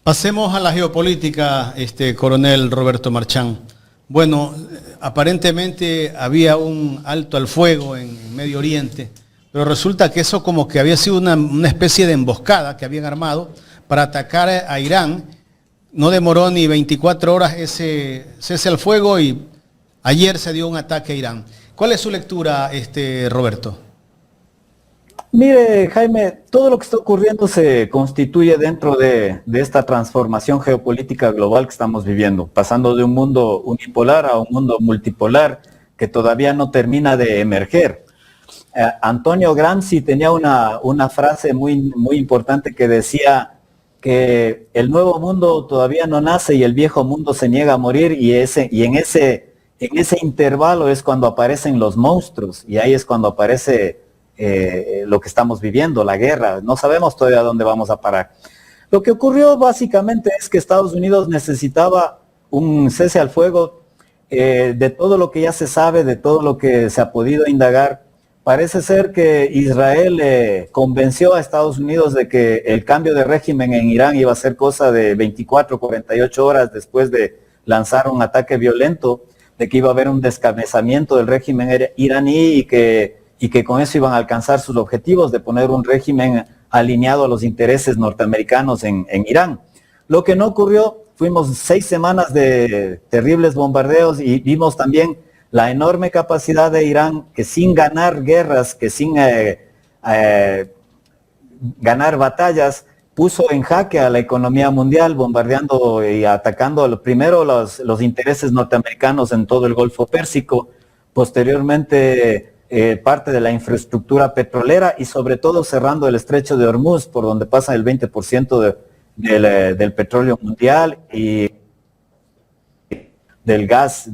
Pasemos a la geopolítica, coronel Roberto Marchán. Bueno, aparentemente había un alto al fuego en Medio Oriente, pero resulta que eso como que había sido una especie de emboscada que habían armado para atacar a Irán. No demoró ni 24 horas ese cese al fuego y ayer se dio un ataque a Irán. ¿Cuál es su lectura, Roberto? Mire, Jaime, todo lo que está ocurriendo se constituye dentro de esta transformación geopolítica global que estamos viviendo, pasando de un mundo unipolar a un mundo multipolar que todavía no termina de emerger. Antonio Gramsci tenía una frase muy importante que decía que el nuevo mundo todavía no nace y el viejo mundo se niega a morir, y en ese intervalo es cuando aparecen los monstruos, y ahí es cuando aparece lo que estamos viviendo, la guerra. No sabemos todavía dónde vamos a parar. Lo que ocurrió básicamente es que Estados Unidos necesitaba un cese al fuego. De todo lo que ya se sabe, de todo lo que se ha podido indagar, parece ser que Israel convenció a Estados Unidos de que el cambio de régimen en Irán iba a ser cosa de 24, 48 horas después de lanzar un ataque violento, de que iba a haber un descabezamiento del régimen iraní y que con eso iban a alcanzar sus objetivos de poner un régimen alineado a los intereses norteamericanos en Irán. Lo que no ocurrió, fuimos 6 semanas de terribles bombardeos y vimos también la enorme capacidad de Irán, que sin ganar guerras, que sin ganar batallas, puso en jaque a la economía mundial, bombardeando y atacando primero los intereses norteamericanos en todo el Golfo Pérsico, posteriormente parte de la infraestructura petrolera y sobre todo cerrando el estrecho de Hormuz, por donde pasa el 20% del petróleo mundial y del gas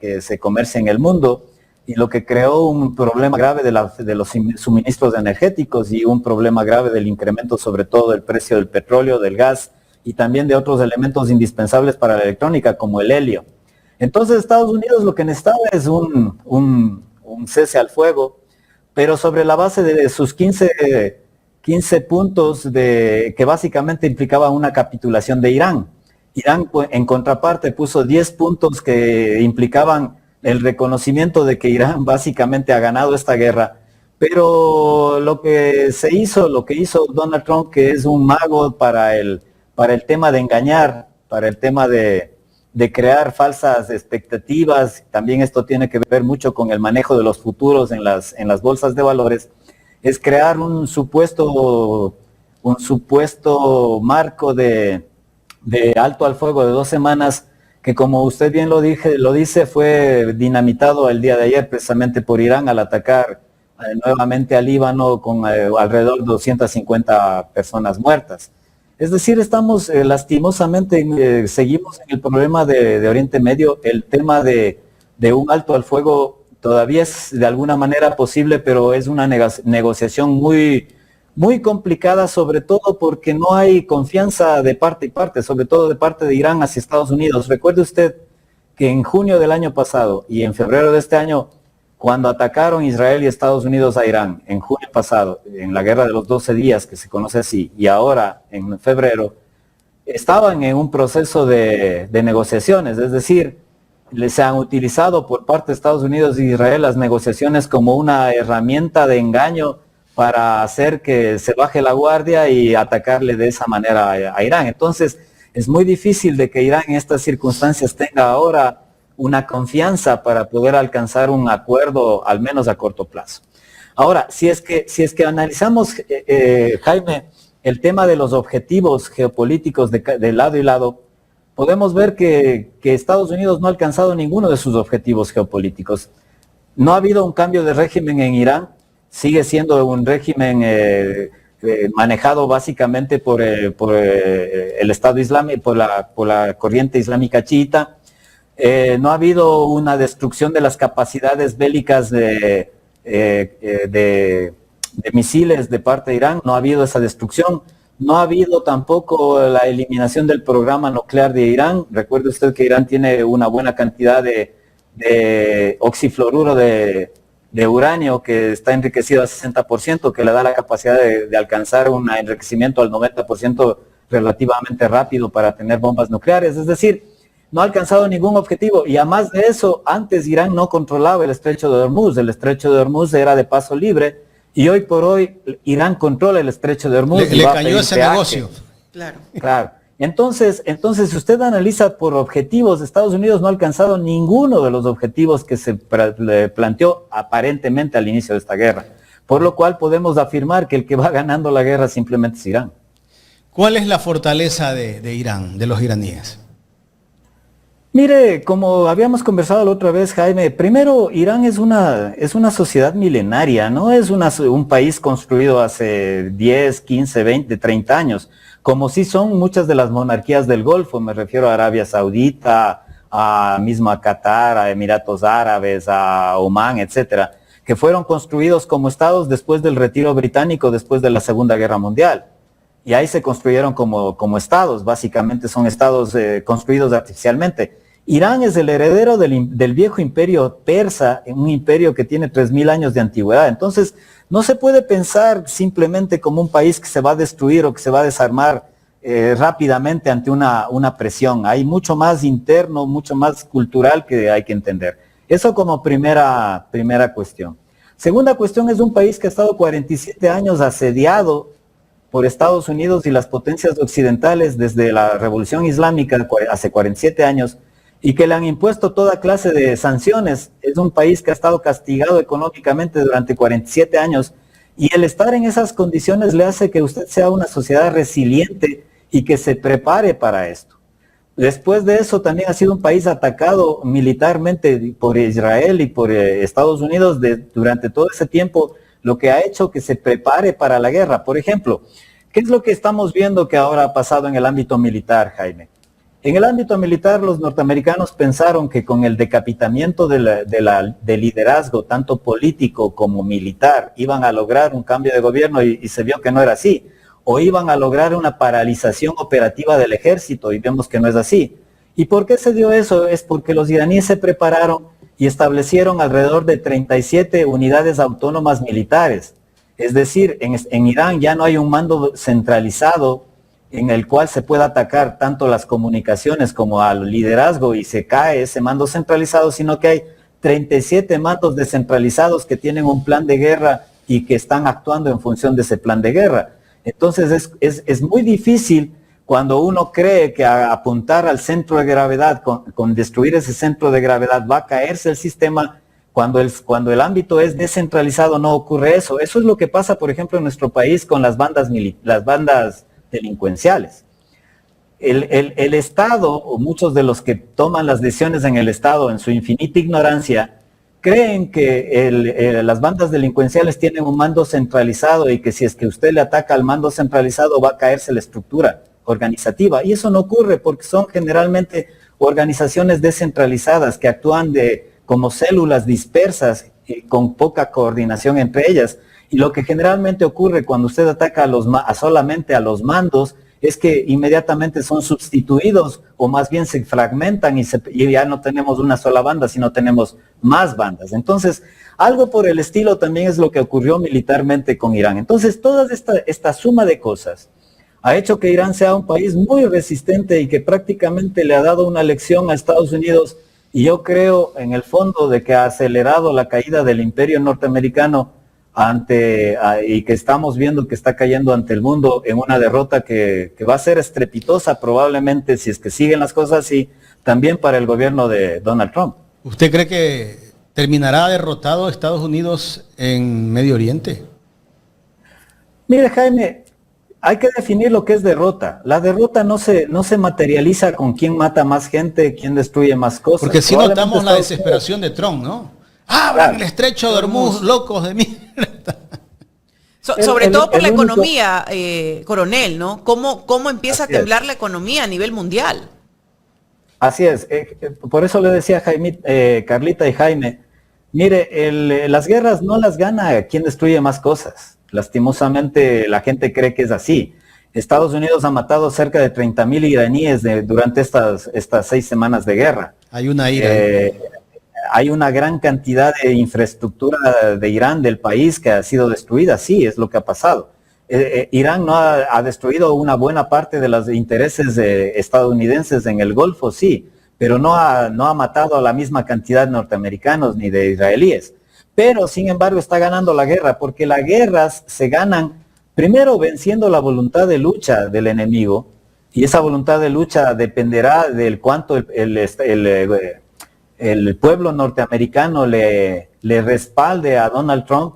que se comercia en el mundo, y lo que creó un problema grave de los suministros energéticos y un problema grave del incremento sobre todo del precio del petróleo, del gas y también de otros elementos indispensables para la electrónica como el helio. Entonces Estados Unidos lo que necesitaba es un cese al fuego, pero sobre la base de sus 15 puntos que básicamente implicaba una capitulación de Irán. Irán, en contraparte, puso 10 puntos que implicaban el reconocimiento de que Irán básicamente ha ganado esta guerra. Pero lo que hizo Donald Trump, que es un mago para el tema de engañar, para el tema de crear falsas expectativas, también esto tiene que ver mucho con el manejo de los futuros en las bolsas de valores, es crear un supuesto marco de alto al fuego de 2 semanas, que como usted bien lo dice, fue dinamitado el día de ayer precisamente por Irán al atacar nuevamente al Líbano con alrededor de 250 personas muertas. Es decir, estamos lastimosamente, seguimos en el problema de Oriente Medio. El tema de un alto al fuego todavía es de alguna manera posible, pero es una negociación muy complicada, sobre todo porque no hay confianza de parte y parte, sobre todo de parte de Irán hacia Estados Unidos. Recuerde usted que en junio del año pasado y en febrero de este año, cuando atacaron Israel y Estados Unidos a Irán, en junio pasado, en la guerra de los 12 días, que se conoce así, y ahora en febrero, estaban en un proceso de negociaciones, es decir, se han utilizado por parte de Estados Unidos e Israel las negociaciones como una herramienta de engaño para hacer que se baje la guardia y atacarle de esa manera a Irán. Entonces, es muy difícil de que Irán en estas circunstancias tenga ahora una confianza para poder alcanzar un acuerdo, al menos a corto plazo. Ahora, si es que analizamos, Jaime, el tema de los objetivos geopolíticos de lado y lado, podemos ver que Estados Unidos no ha alcanzado ninguno de sus objetivos geopolíticos. No ha habido un cambio de régimen en Irán, sigue siendo un régimen manejado básicamente por el Estado Islámico, por la corriente islámica chiita. No ha habido una destrucción de las capacidades bélicas de misiles de parte de Irán, no ha habido esa destrucción. No ha habido tampoco la eliminación del programa nuclear de Irán. Recuerde usted que Irán tiene una buena cantidad de oxifluoruro de uranio que está enriquecido al 60%, que le da la capacidad de alcanzar un enriquecimiento al 90% relativamente rápido para tener bombas nucleares. Es decir, no ha alcanzado ningún objetivo. Y además de eso, antes Irán no controlaba el estrecho de Hormuz. El estrecho de Hormuz era de paso libre. Y hoy por hoy Irán controla el estrecho de Hormuz. Le cayó ese negocio. Claro. Claro. Entonces, si usted analiza por objetivos, Estados Unidos no ha alcanzado ninguno de los objetivos que se planteó aparentemente al inicio de esta guerra. Por lo cual podemos afirmar que el que va ganando la guerra simplemente es Irán. ¿Cuál es la fortaleza de Irán, de los iraníes? Mire, como habíamos conversado la otra vez, Jaime, primero, Irán es una sociedad milenaria, no es un país construido hace 10, 15, 20, 30 años, como sí son muchas de las monarquías del Golfo, me refiero a Arabia Saudita, mismo a Qatar, a Emiratos Árabes, a Omán, etcétera, que fueron construidos como estados después del retiro británico, después de la Segunda Guerra Mundial. Y ahí se construyeron como estados, básicamente son estados construidos artificialmente. Irán es el heredero del viejo imperio persa, un imperio que tiene 3000 años de antigüedad. Entonces, no se puede pensar simplemente como un país que se va a destruir o que se va a desarmar rápidamente ante una presión. Hay mucho más interno, mucho más cultural que hay que entender. Eso como primera cuestión. Segunda cuestión, es un país que ha estado 47 años asediado por Estados Unidos y las potencias occidentales desde la Revolución Islámica hace 47 años, y que le han impuesto toda clase de sanciones. Es un país que ha estado castigado económicamente durante 47 años, y el estar en esas condiciones le hace que usted sea una sociedad resiliente y que se prepare para esto. Después de eso también ha sido un país atacado militarmente por Israel y por Estados Unidos durante todo ese tiempo, lo que ha hecho que se prepare para la guerra. Por ejemplo, ¿qué es lo que estamos viendo que ahora ha pasado en el ámbito militar, Jaime? En el ámbito militar, los norteamericanos pensaron que con el decapitamiento del liderazgo, tanto político como militar, iban a lograr un cambio de gobierno y se vio que no era así. O iban a lograr una paralización operativa del ejército y vemos que no es así. ¿Y por qué se dio eso? Es porque los iraníes se prepararon y establecieron alrededor de 37 unidades autónomas militares. Es decir, en Irán ya no hay un mando centralizado en el cual se pueda atacar tanto las comunicaciones como al liderazgo y se cae ese mando centralizado, sino que hay 37 mandos descentralizados que tienen un plan de guerra y que están actuando en función de ese plan de guerra. Entonces es muy difícil cuando uno cree que a apuntar al centro de gravedad, con destruir ese centro de gravedad va a caerse el sistema. Cuando el ámbito es descentralizado no ocurre eso. Eso es lo que pasa, por ejemplo, en nuestro país con las bandas delincuenciales. El Estado, o muchos de los que toman las decisiones en el Estado, en su infinita ignorancia, creen que las bandas delincuenciales tienen un mando centralizado y que si es que usted le ataca al mando centralizado va a caerse la estructura organizativa. Y eso no ocurre porque son generalmente organizaciones descentralizadas que actúan como células dispersas con poca coordinación entre ellas. Y lo que generalmente ocurre cuando usted ataca solamente a los mandos es que inmediatamente son sustituidos o más bien se fragmentan y ya no tenemos una sola banda, sino tenemos más bandas. Entonces, algo por el estilo también es lo que ocurrió militarmente con Irán. Entonces, toda esta suma de cosas ha hecho que Irán sea un país muy resistente y que prácticamente le ha dado una lección a Estados Unidos, y yo creo en el fondo de que ha acelerado la caída del imperio norteamericano y que estamos viendo que está cayendo ante el mundo en una derrota que va a ser estrepitosa probablemente si es que siguen las cosas así, también para el gobierno de Donald Trump. ¿Usted cree que terminará derrotado Estados Unidos en Medio Oriente? Mire, Jaime, hay que definir lo que es derrota. La derrota no se materializa con quién mata más gente, quién destruye más cosas. Porque si notamos la desesperación de Trump, ¿no? ¡Abran el estrecho de Hormuz, locos de mierda! Sobre todo por la economía, coronel, ¿no? ¿Cómo empieza a temblar la economía a nivel mundial? Así es. Por eso le decía a Jaime, Carlita y Jaime, mire, las guerras no las gana quien destruye más cosas. Lastimosamente la gente cree que es así. Estados Unidos ha matado cerca de 30,000 iraníes durante estas 6 semanas de guerra. Hay una ira. Hay una gran cantidad de infraestructura de Irán, del país, que ha sido destruida. Sí, es lo que ha pasado. Irán no ha destruido una buena parte de los intereses estadounidenses en el Golfo, sí, pero no ha matado a la misma cantidad de norteamericanos ni de israelíes. Pero, sin embargo, está ganando la guerra, porque las guerras se ganan primero venciendo la voluntad de lucha del enemigo, y esa voluntad de lucha dependerá del cuánto el pueblo norteamericano le respalde a Donald Trump,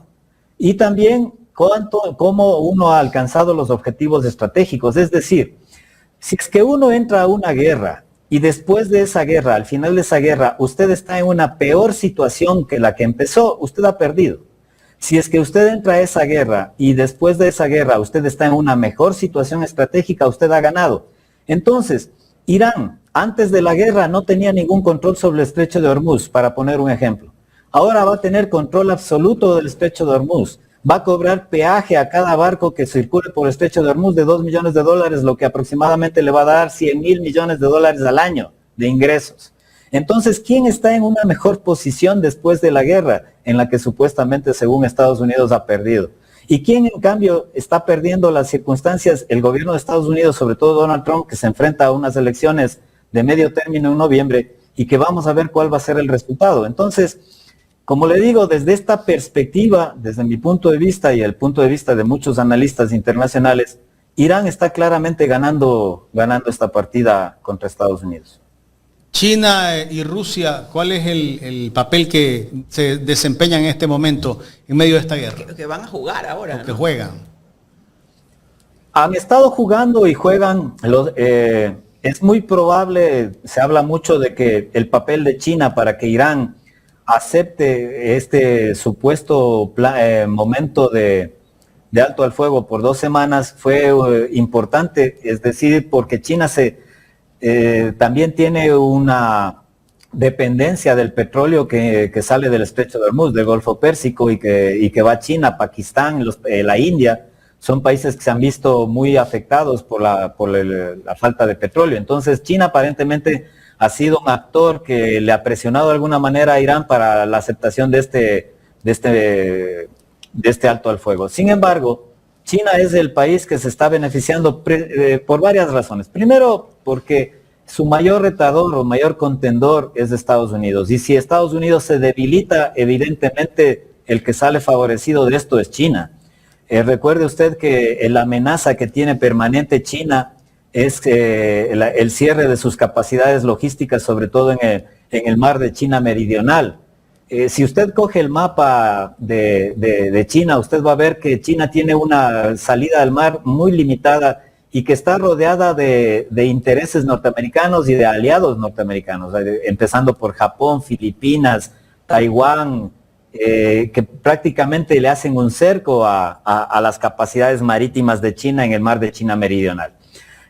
y también cómo uno ha alcanzado los objetivos estratégicos. Es decir, si es que uno entra a una guerra y después de esa guerra, al final de esa guerra, usted está en una peor situación que la que empezó, usted ha perdido. Si es que usted entra a esa guerra y después de esa guerra usted está en una mejor situación estratégica, usted ha ganado. Entonces, Irán, antes de la guerra no tenía ningún control sobre el estrecho de Hormuz, para poner un ejemplo. Ahora va a tener control absoluto del estrecho de Hormuz. Va a cobrar peaje a cada barco que circule por el estrecho de Hormuz de $2 millones, lo que aproximadamente le va a dar $100 millones al año de ingresos. Entonces, ¿quién está en una mejor posición después de la guerra en la que supuestamente, según Estados Unidos, ha perdido? ¿Y quién, en cambio, está perdiendo las circunstancias? El gobierno de Estados Unidos, sobre todo Donald Trump, que se enfrenta a unas elecciones de medio término en noviembre y que vamos a ver cuál va a ser el resultado. Entonces, como le digo, desde esta perspectiva, desde mi punto de vista y el punto de vista de muchos analistas internacionales, Irán está claramente ganando esta partida contra Estados Unidos. China y Rusia, ¿cuál es el papel que se desempeñan en este momento en medio de esta guerra? Que van a jugar ahora, ¿no? Que juegan. Han estado jugando y juegan. Es muy probable, se habla mucho de que el papel de China para que Irán acepte este supuesto momento de alto al fuego por 2 semanas fue importante, es decir, porque China también tiene una dependencia del petróleo que sale del estrecho de Hormuz, del Golfo Pérsico, y que va a China, Pakistán, la India. Son países que se han visto muy afectados por la falta de petróleo. Entonces, China aparentemente ha sido un actor que le ha presionado de alguna manera a Irán para la aceptación de este alto al fuego. Sin embargo, China es el país que se está beneficiando por varias razones. Primero, porque su mayor retador o mayor contendor es de Estados Unidos. Y si Estados Unidos se debilita, evidentemente el que sale favorecido de esto es China. Recuerde usted que la amenaza que tiene permanente China es el cierre de sus capacidades logísticas, sobre todo en el mar de China meridional. Si usted coge el mapa de China, usted va a ver que China tiene una salida al mar muy limitada y que está rodeada de intereses norteamericanos y de aliados norteamericanos, empezando por Japón, Filipinas, Taiwán, que prácticamente le hacen un cerco a las capacidades marítimas de China en el mar de China meridional.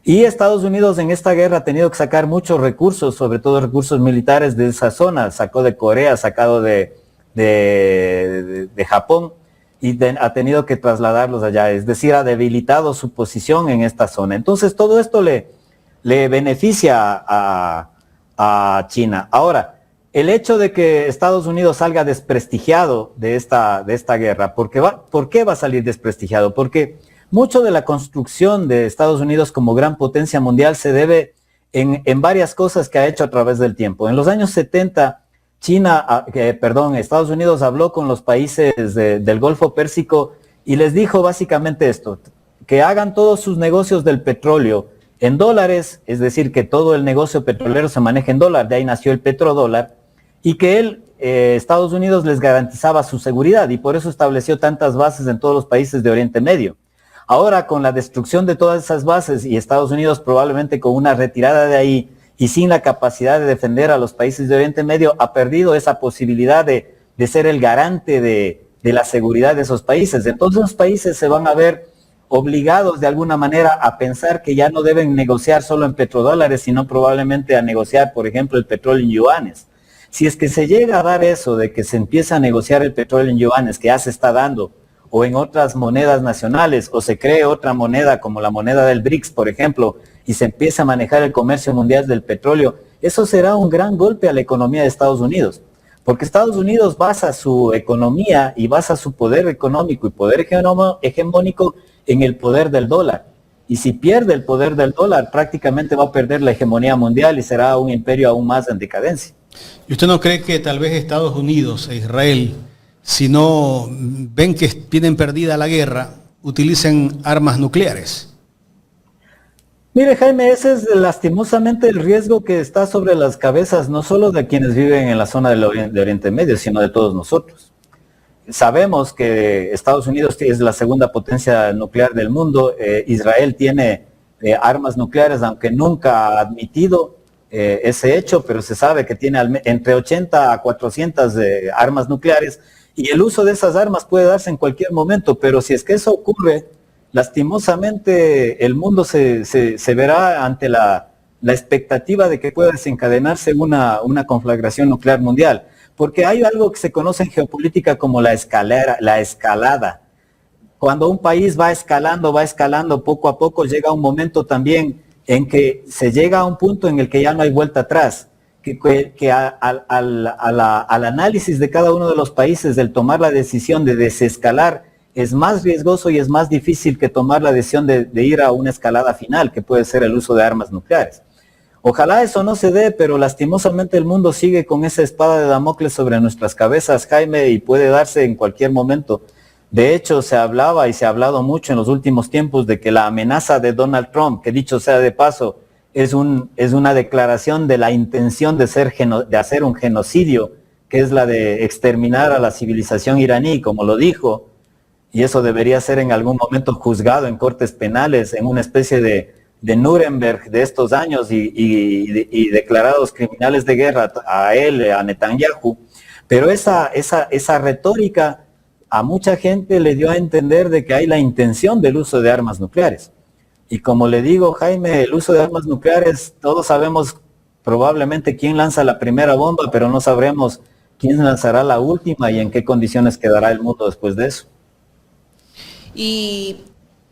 Y Estados Unidos en esta guerra ha tenido que sacar muchos recursos, sobre todo recursos militares de esa zona. Sacó de Corea, sacado de Japón, y ha tenido que trasladarlos allá. Es decir, ha debilitado su posición en esta zona. Entonces todo esto le beneficia a China. Ahora, el hecho de que Estados Unidos salga desprestigiado de esta guerra, ¿por qué va a salir desprestigiado? Porque mucho de la construcción de Estados Unidos como gran potencia mundial se debe en varias cosas que ha hecho a través del tiempo. En los años 70, Estados Unidos habló con los países del Golfo Pérsico y les dijo básicamente esto: que hagan todos sus negocios del petróleo en dólares, es decir, que todo el negocio petrolero se maneje en dólar, de ahí nació el petrodólar, y que Estados Unidos les garantizaba su seguridad, y por eso estableció tantas bases en todos los países de Oriente Medio. Ahora, con la destrucción de todas esas bases y Estados Unidos probablemente con una retirada de ahí y sin la capacidad de defender a los países de Oriente Medio, ha perdido esa posibilidad de ser el garante de la seguridad de esos países. Entonces los países se van a ver obligados de alguna manera a pensar que ya no deben negociar solo en petrodólares, sino probablemente a negociar, por ejemplo, el petróleo en yuanes. Si es que se llega a dar eso de que se empieza a negociar el petróleo en yuanes, que ya se está dando, o en otras monedas nacionales, o se cree otra moneda como la moneda del BRICS, por ejemplo, y se empieza a manejar el comercio mundial del petróleo, eso será un gran golpe a la economía de Estados Unidos. porque Estados Unidos basa su economía y basa su poder económico y poder hegemónico en el poder del dólar. Y si pierde el poder del dólar, prácticamente va a perder la hegemonía mundial y será un imperio aún más en decadencia. ¿Y usted no cree que tal vez Estados Unidos e Israel, si no ven que tienen perdida la guerra, utilicen armas nucleares? Mire, Jaime, ese es lastimosamente el riesgo que está sobre las cabezas, no solo de quienes viven en la zona de Oriente Medio, sino de todos nosotros. Sabemos que Estados Unidos es la segunda potencia nuclear del mundo. Israel tiene armas nucleares, aunque nunca ha admitido ese hecho, pero se sabe que tiene entre 80 a 400 armas nucleares, y el uso de esas armas puede darse en cualquier momento, pero si es que eso ocurre, lastimosamente el mundo se verá ante la expectativa de que pueda desencadenarse una conflagración nuclear mundial. Porque hay algo que se conoce en geopolítica como la escalada. Cuando un país va escalando poco a poco, llega un momento también en que se llega a un punto en el que ya no hay vuelta atrás, que al análisis de cada uno de los países del tomar la decisión de desescalar es más riesgoso y es más difícil que tomar la decisión de ir a una escalada final, que puede ser el uso de armas nucleares. Ojalá eso no se dé, pero lastimosamente el mundo sigue con esa espada de Damocles sobre nuestras cabezas, Jaime, y puede darse en cualquier momento. De hecho, se hablaba y se ha hablado mucho en los últimos tiempos de que la amenaza de Donald Trump, que dicho sea de paso, es una declaración de la intención de hacer un genocidio, que es la de exterminar a la civilización iraní, como lo dijo, y eso debería ser en algún momento juzgado en cortes penales, en una especie de Nuremberg de estos años y declarados criminales de guerra a él, a Netanyahu. Pero esa retórica a mucha gente le dio a entender de que hay la intención del uso de armas nucleares. Y como le digo, Jaime, el uso de armas nucleares, todos sabemos probablemente quién lanza la primera bomba, pero no sabremos quién lanzará la última y en qué condiciones quedará el mundo después de eso. Y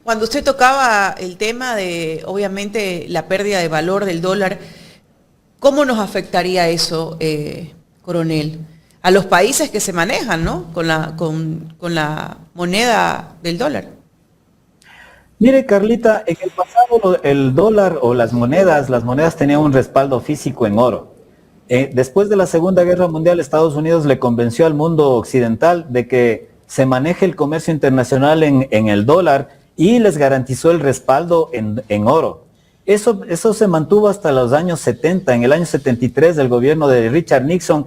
cuando usted tocaba el tema de, obviamente, la pérdida de valor del dólar, ¿cómo nos afectaría eso, coronel? A los países que se manejan, ¿no? Con la moneda del dólar. Mire, Carlita, en el pasado el dólar o las monedas tenían un respaldo físico en oro. Después de la Segunda Guerra Mundial, Estados Unidos le convenció al mundo occidental de que se maneje el comercio internacional en el dólar y les garantizó el respaldo en oro. Eso se mantuvo hasta los años 70. En el año 73, el gobierno de Richard Nixon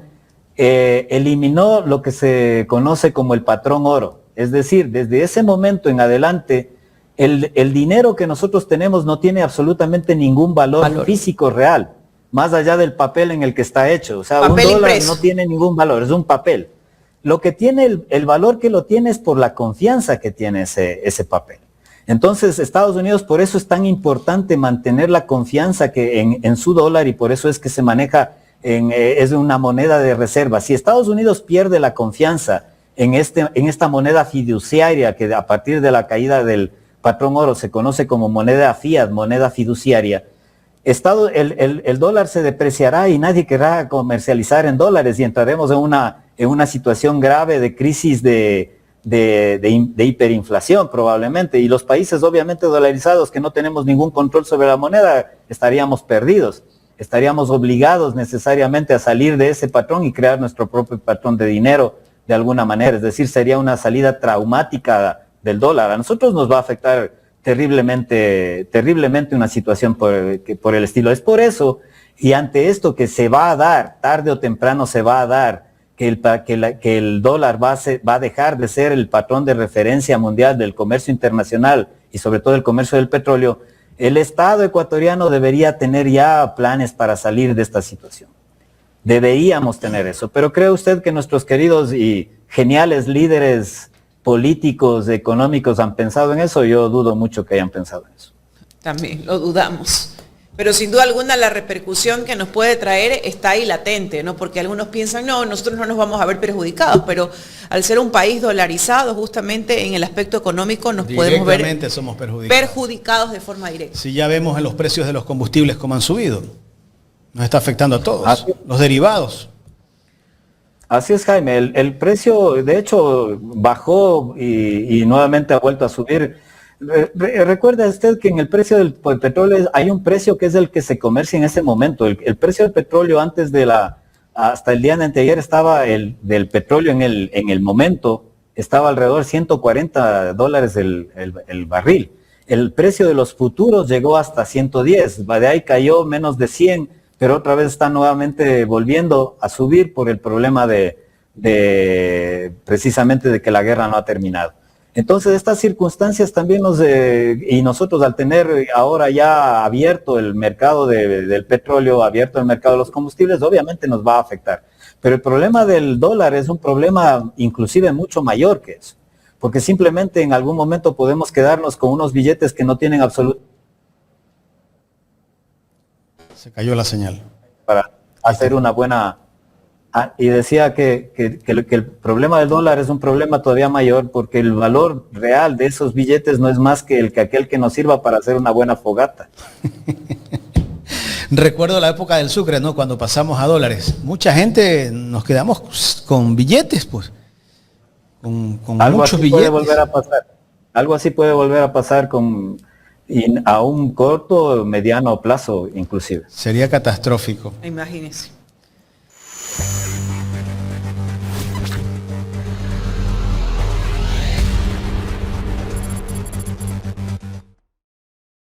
eliminó lo que se conoce como el patrón oro. Es decir, desde ese momento en adelante, el dinero que nosotros tenemos no tiene absolutamente ningún valor físico real, más allá del papel en el que está hecho. O sea, papel un dólar impreso. No tiene ningún valor, es un papel. Lo que tiene, el valor que lo tiene es por la confianza que tiene ese papel. Entonces, Estados Unidos, por eso es tan importante mantener la confianza que en su dólar, y por eso es que se maneja, es una moneda de reserva. Si Estados Unidos pierde la confianza en esta moneda fiduciaria, que a partir de la caída del patrón oro se conoce como moneda fiat, moneda fiduciaria, el dólar se depreciará y nadie querrá comercializar en dólares y entraremos en una situación grave de crisis de hiperinflación probablemente, y los países obviamente dolarizados que no tenemos ningún control sobre la moneda estaríamos perdidos, estaríamos obligados necesariamente a salir de ese patrón y crear nuestro propio patrón de dinero de alguna manera, es decir, sería una salida traumática del dólar. A nosotros nos va a afectar terriblemente una situación por el estilo. Es por eso, y ante esto que se va a dar, tarde o temprano se va a dar, que el dólar va a dejar de ser el patrón de referencia mundial del comercio internacional y sobre todo el comercio del petróleo, el Estado ecuatoriano debería tener ya planes para salir de esta situación. Deberíamos tener eso, pero ¿cree usted que nuestros queridos y geniales líderes políticos, económicos han pensado en eso? Yo dudo mucho que hayan pensado en eso. También lo dudamos. Pero sin duda alguna la repercusión que nos puede traer está ahí latente, ¿no? Porque algunos piensan, no, nosotros no nos vamos a ver perjudicados, pero al ser un país dolarizado, justamente en el aspecto económico nos podemos ver somos perjudicados de forma directa. Si ya vemos en los precios de los combustibles cómo han subido, nos está afectando a todos, los derivados. Así es, Jaime. El precio, de hecho, bajó y nuevamente ha vuelto a subir. Recuerda usted que en el precio del petróleo hay un precio que es el que se comercia en ese momento. El precio del petróleo hasta el día de anteayer estaba del petróleo en el momento, estaba alrededor de $140 el barril. El precio de los futuros llegó hasta 110, de ahí cayó menos de 100, pero otra vez está nuevamente volviendo a subir por el problema precisamente de que la guerra no ha terminado. Entonces estas circunstancias también y nosotros al tener ahora ya abierto el mercado del petróleo, abierto el mercado de los combustibles, obviamente nos va a afectar. Pero el problema del dólar es un problema inclusive mucho mayor que eso, porque simplemente en algún momento podemos quedarnos con unos billetes que no tienen absoluto. Se cayó la señal. Para hacer una buena... y decía que el problema del dólar es un problema todavía mayor porque el valor real de esos billetes no es más que aquel que nos sirva para hacer una buena fogata. Recuerdo la época del Sucre, ¿no? Cuando pasamos a dólares. Mucha gente nos quedamos con billetes, pues. Con algo muchos así billetes. Puede volver a pasar. Algo así puede volver a pasar a un corto o mediano plazo, inclusive. Sería catastrófico. Imagínese.